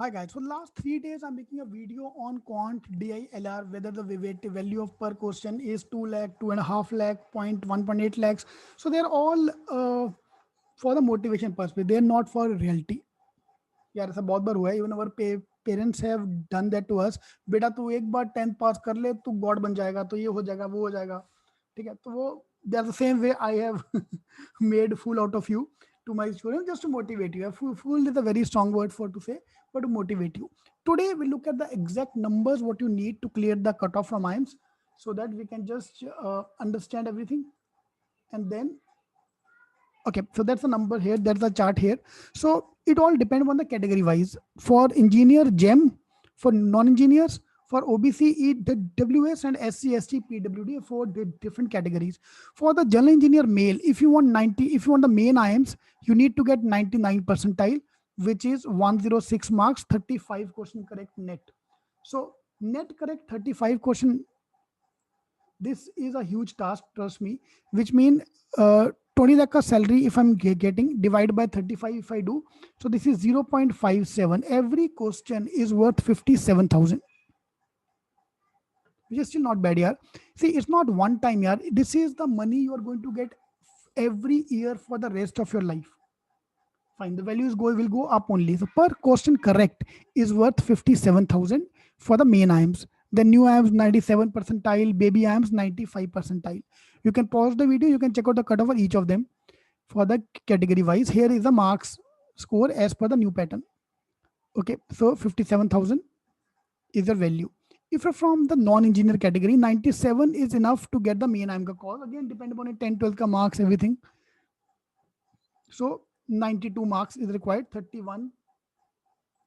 Hi guys, for the last 3 days I'm making a video on quant DILR, whether the value of per question is 2 lakh, 2.5 lakh, 1.8 lakhs. So they're all for the motivation perspective. They're not for reality. यार ऐसा बहुत बार हुआ है. Even our parents have done that to us. बेटा तू एक बार 10th पास कर ले तू गॉड बन जाएगा, तो ये हो जाएगा वो हो जाएगा. ठीक है, तो वो that's the same way I have made fool out of you to my students, just to motivate you. Fool is a very strong word for to say, but to motivate you. Today we look at the exact numbers what you need to clear the cutoff from IIMS, so that we can just understand everything. And then, okay, so that's the number here, that's the chart here. So it all depends on the category wise. For engineer, GEM. For non-engineers, for OBC, EWS, and SC, ST, PWD, for the different categories. For the general engineer male, if you want 90, if you want the main IIMS, you need to get 99 percentile, which is 106 marks, 35 question correct net. So net correct 35 question. This is a huge task, trust me, which mean 20 lakh ka salary if I'm getting, divide by 35 if I do. So this is 0.57. Every question is worth 57,000, which is still not bad, yaar. See, it's not one time, yaar. This is the money you are going to get every year for the rest of your life. Fine, the values will go up only. So per question correct is worth 57,000 for the main IIMS. The new IIMS 97 percentile, baby IIMS 95 percentile. You can pause the video, you can check out the cutoff for each of them. For the category wise, here is the marks score as per the new pattern. Okay, so 57,000 is the value. If you're from the non-engineer category, 97 is enough to get the main IIM call. Again, depend upon it, 10, 12 ka marks, everything. So 92 marks is required, 31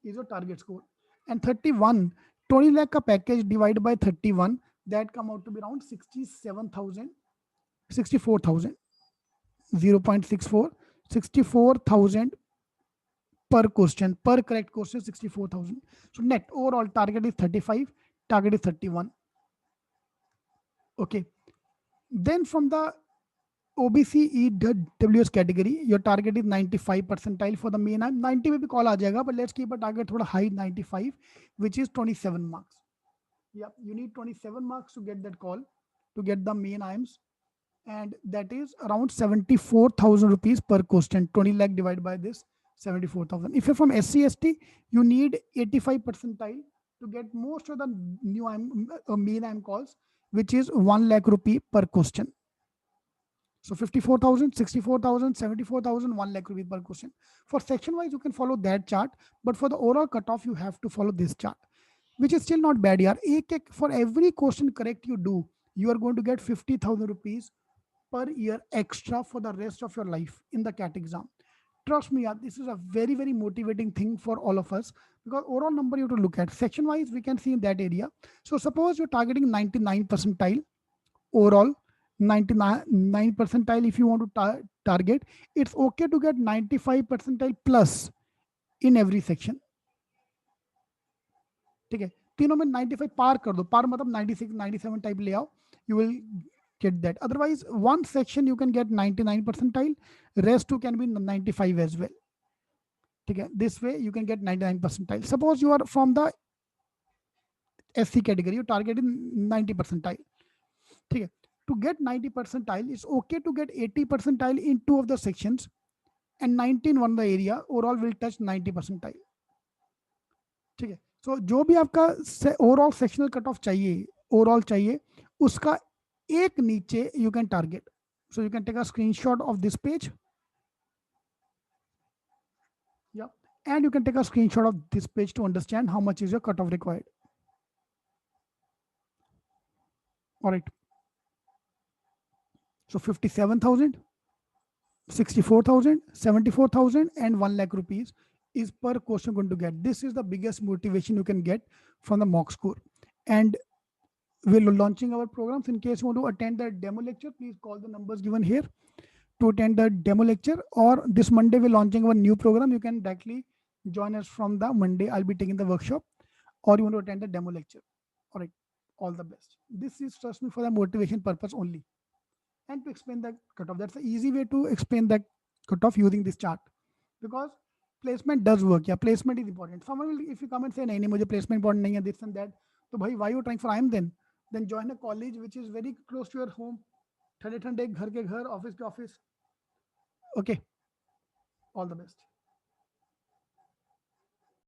is your target score. And 31, 20 lakh ka package divided by 31, that come out to be around 67,000, 64,000, 0.64, 64,000 per question, per correct question, 64,000. So net overall target is 35, target is 31. Okay. Then from the OBC EWS category, your target is 95 percentile for the main IIM. 90 में भी call आ जाएगा, but let's keep a target थोड़ा high, 95, which is 27 marks. Yeah, you need 27 marks to get that call, to get the main IIMs, and that is around 74,000 rupees per question. 20 lakh divided by this, 74,000. If you're from SC ST, you need 85 percentile to get most of the new main IIM calls, which is 1 lakh rupee per question. So 54,000, 64,000, 74,000, 1 lakh rupees per question. For section wise, you can follow that chart, but for the overall cutoff, you have to follow this chart, which is still not bad. Yaar. For every question correct you do, you are going to get 50,000 rupees per year extra for the rest of your life in the CAT exam. Trust me, yaar, this is a very, very motivating thing for all of us, because overall number you have to look at. Section wise, we can see in that area. So suppose you're targeting 99 percentile overall, 99 percentile if you want to target, it's okay to get 95 percentile plus in every section. ठीक है, तीनों में 95 पार कर दो. पार मतलब 96 97 type ले आओ, you will get that. Otherwise, one section you can get 99 percentile, rest two can be 95 as well. ठीक है, this way you can get 99 percentile. Suppose you are from the SC category, you targeted 90 percentile. ठीक है, to get 90 percentile, it's okay to get 80 percentile in two of the sections and 19 one the area. Overall will touch 90 percentile. ठीक है, so जो भी आपका overall sectional cut off चाहिए, overall चाहिए, उसका एक नीचे you can target. So you can take a screenshot of this page. Yeah, and you can take a screenshot of this page to understand how much is your cutoff required. All right. So 57,000, 64,000, 74,000, and 1 lakh rupees is per question going to get. This is the biggest motivation you can get from the mock score. And we're launching our programs. In case you want to attend the demo lecture, please call the numbers given here to attend the demo lecture. Or this Monday, we're launching our new program. You can directly join us from the Monday. I'll be taking the workshop, or you want to attend the demo lecture. All right, all the best. This is, trust me, for the motivation purpose only. And to explain the cutoff, that's the easy way to explain the cutoff using this chart. Because placement does work. Yeah, placement is important. Someone will, if you come and say नहीं नहीं मुझे placement important नहीं है, this and that, तो भाई why you trying for IIM then join a college which is very close to your home, ठंडे ठंडे घर के घर, office के office. Okay, all the best.